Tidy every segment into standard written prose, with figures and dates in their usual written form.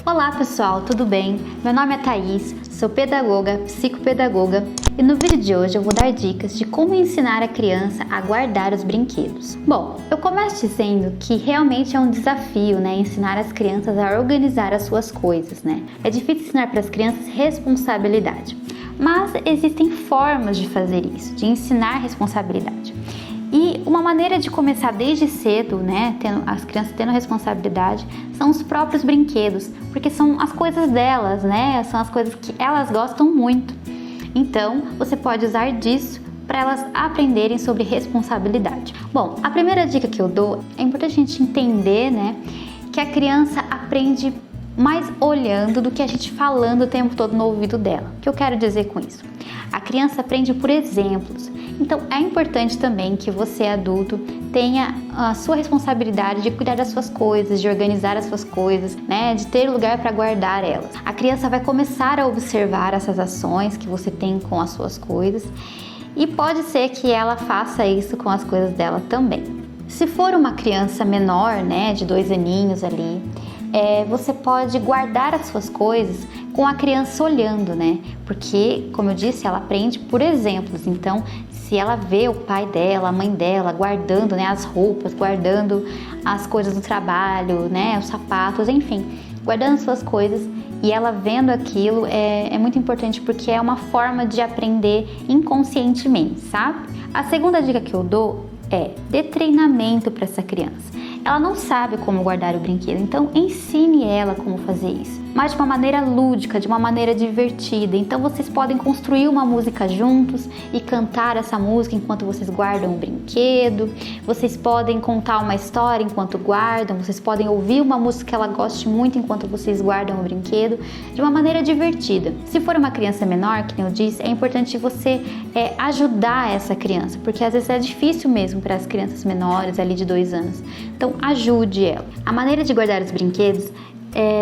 Olá pessoal, tudo bem? Meu nome é Thaís, sou pedagoga, psicopedagoga e no vídeo de hoje eu vou dar dicas de como ensinar a criança a guardar os brinquedos. Bom, eu começo dizendo que realmente é um desafio, ensinar as crianças a organizar as suas coisas, É difícil ensinar para as crianças responsabilidade, mas existem formas de fazer isso, de ensinar responsabilidade. E uma maneira de começar desde cedo, as crianças tendo responsabilidade, são os próprios brinquedos, porque são as coisas delas, são as coisas que elas gostam muito. Então, você pode usar disso para elas aprenderem sobre responsabilidade. Bom, a primeira dica que eu dou, é importante a gente entender, que a criança aprende mais olhando do que a gente falando o tempo todo no ouvido dela. O que eu quero dizer com isso? A criança aprende por exemplos. Então é importante também que você, adulto, tenha a sua responsabilidade de cuidar das suas coisas, de organizar as suas coisas, de ter lugar para guardar elas. A criança vai começar a observar essas ações que você tem com as suas coisas e pode ser que ela faça isso com as coisas dela também. Se for uma criança menor, de 2 aninhos ali, você pode guardar as suas coisas com a criança olhando, Porque, como eu disse, ela aprende por exemplos. Então, se ela vê o pai dela, a mãe dela guardando, as roupas, guardando as coisas do trabalho, os sapatos, enfim, guardando suas coisas e ela vendo aquilo, é muito importante porque é uma forma de aprender inconscientemente, sabe? A segunda dica que eu dou é dê treinamento para essa criança. Ela não sabe como guardar o brinquedo, então ensine ela como fazer isso, mas de uma maneira lúdica, de uma maneira divertida. Então vocês podem construir uma música juntos e cantar essa música enquanto vocês guardam o brinquedo. Vocês podem contar uma história enquanto guardam, vocês podem ouvir uma música que ela goste muito enquanto vocês guardam o brinquedo, de uma maneira divertida. Se for uma criança menor, que eu disse, é importante você ajudar essa criança, porque às vezes é difícil mesmo para as crianças menores, ali de 2 anos. Então ajude ela. A maneira de guardar os brinquedos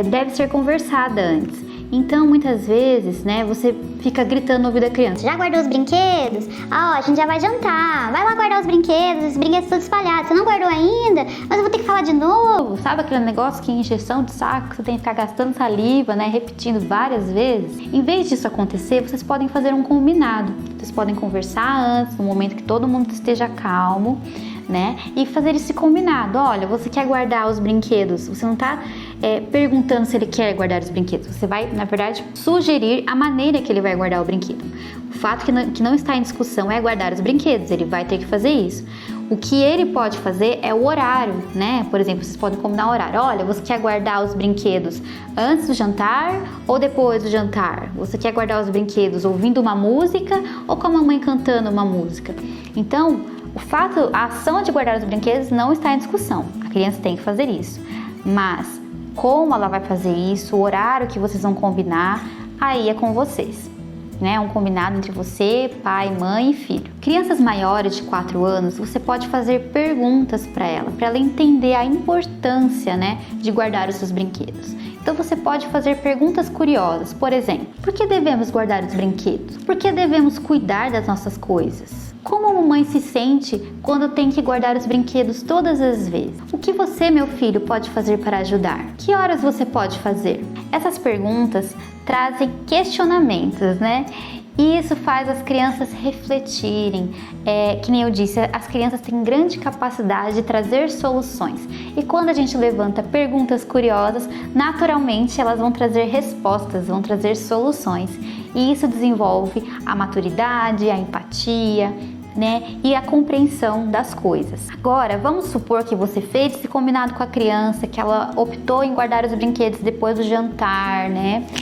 deve ser conversada antes. Então, muitas vezes, você fica gritando no ouvido da criança: já guardou os brinquedos? A gente já vai jantar. Vai lá guardar os brinquedos todos espalhados. Você não guardou ainda? Mas eu vou ter que falar de novo. Sabe aquele negócio que injeção de saco, que você tem que ficar gastando saliva, repetindo várias vezes? Em vez disso acontecer, vocês podem fazer um combinado. Vocês podem conversar antes, no momento que todo mundo esteja calmo, e fazer esse combinado. Olha, você quer guardar os brinquedos, você não está perguntando se ele quer guardar os brinquedos, você vai, na verdade, sugerir a maneira que ele vai guardar o brinquedo. O fato que não está em discussão é guardar os brinquedos, ele vai ter que fazer isso. O que ele pode fazer é o horário, Por exemplo, vocês podem combinar o horário. Olha, você quer guardar os brinquedos antes do jantar ou depois do jantar? Você quer guardar os brinquedos ouvindo uma música ou com a mamãe cantando uma música? Então, a ação de guardar os brinquedos não está em discussão. A criança tem que fazer isso. Mas como ela vai fazer isso, o horário que vocês vão combinar, aí é com vocês. Um combinado entre você, pai, mãe e filho. Crianças maiores de 4 anos, você pode fazer perguntas para ela entender a importância, de guardar os seus brinquedos. Então você pode fazer perguntas curiosas, por exemplo: por que devemos guardar os brinquedos? Por que devemos cuidar das nossas coisas? Como a mamãe se sente quando tem que guardar os brinquedos todas as vezes? O que você, meu filho, pode fazer para ajudar? Que horas você pode fazer? Essas perguntas trazem questionamentos, E isso faz as crianças refletirem. Que nem eu disse, as crianças têm grande capacidade de trazer soluções. E quando a gente levanta perguntas curiosas, naturalmente elas vão trazer respostas, vão trazer soluções. E isso desenvolve a maturidade, a empatia, e a compreensão das coisas. Agora, vamos supor que você fez esse combinado com a criança, que ela optou em guardar os brinquedos depois do jantar,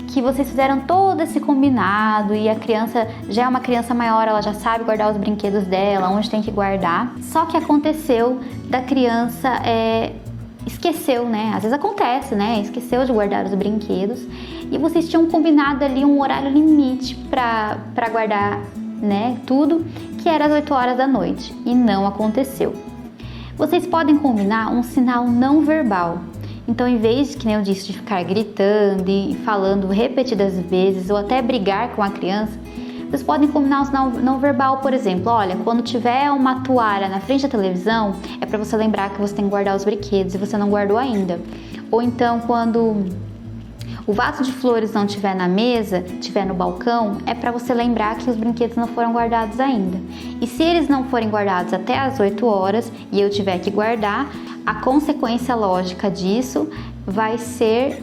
Que vocês fizeram todo esse combinado e a criança já é uma criança maior, ela já sabe guardar os brinquedos dela, onde tem que guardar. Só que aconteceu da criança esqueceu, Às vezes acontece, Esqueceu de guardar os brinquedos e vocês tinham combinado ali um horário limite para guardar, tudo, que era às 8 horas da noite e não aconteceu. Vocês podem combinar um sinal não verbal. Então, em vez de, que nem eu disse, de ficar gritando e falando repetidas vezes ou até brigar com a criança, vocês podem combinar um sinal não verbal, por exemplo: olha, quando tiver uma toalha na frente da televisão, é para você lembrar que você tem que guardar os brinquedos e você não guardou ainda. Ou então, quando o vaso de flores não estiver na mesa, estiver no balcão, é para você lembrar que os brinquedos não foram guardados ainda. E se eles não forem guardados até as 8 horas e eu tiver que guardar, a consequência lógica disso vai ser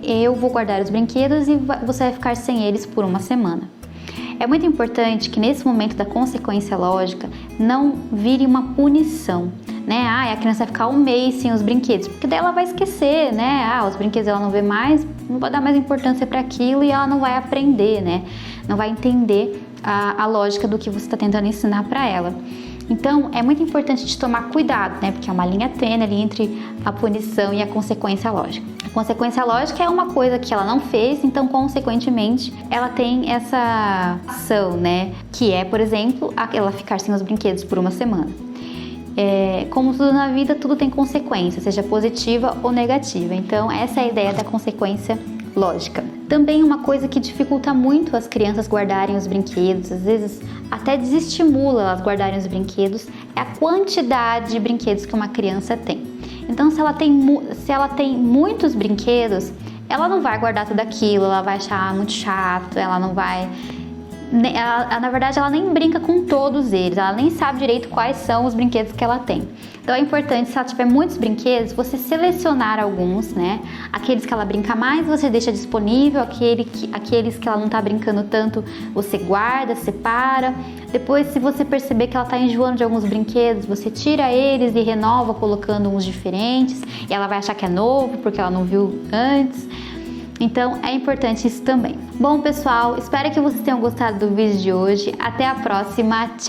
eu vou guardar os brinquedos e você vai ficar sem eles por uma semana. É muito importante que nesse momento da consequência lógica não vire uma punição, né? A criança vai ficar um mês sem os brinquedos, porque daí ela vai esquecer, né? Os brinquedos ela não vê mais, não vai dar mais importância para aquilo e ela não vai aprender, né? Não vai entender a lógica do que você está tentando ensinar para ela. Então, é muito importante de tomar cuidado, né? Porque é uma linha tênue ali entre a punição e a consequência lógica. A consequência lógica é uma coisa que ela não fez, então, consequentemente, ela tem essa ação, né? Que é, por exemplo, ela ficar sem os brinquedos por uma semana. Como tudo na vida, tudo tem consequência, seja positiva ou negativa. Então, essa é a ideia da consequência lógica. Também uma coisa que dificulta muito as crianças guardarem os brinquedos, às vezes até desestimula elas guardarem os brinquedos, é a quantidade de brinquedos que uma criança tem. Então, se ela tem muitos brinquedos, ela não vai guardar tudo aquilo, ela vai achar muito chato, ela não vai... na verdade, ela nem brinca com todos eles, ela nem sabe direito quais são os brinquedos que ela tem. Então é importante, se ela tiver muitos brinquedos, você selecionar alguns, né? Aqueles que ela brinca mais, você deixa disponível, aqueles que ela não tá brincando tanto, você guarda, separa. Depois, se você perceber que ela tá enjoando de alguns brinquedos, você tira eles e renova colocando uns diferentes, e ela vai achar que é novo, porque ela não viu antes. Então, é importante isso também. Bom, pessoal, espero que vocês tenham gostado do vídeo de hoje. Até a próxima. Tchau!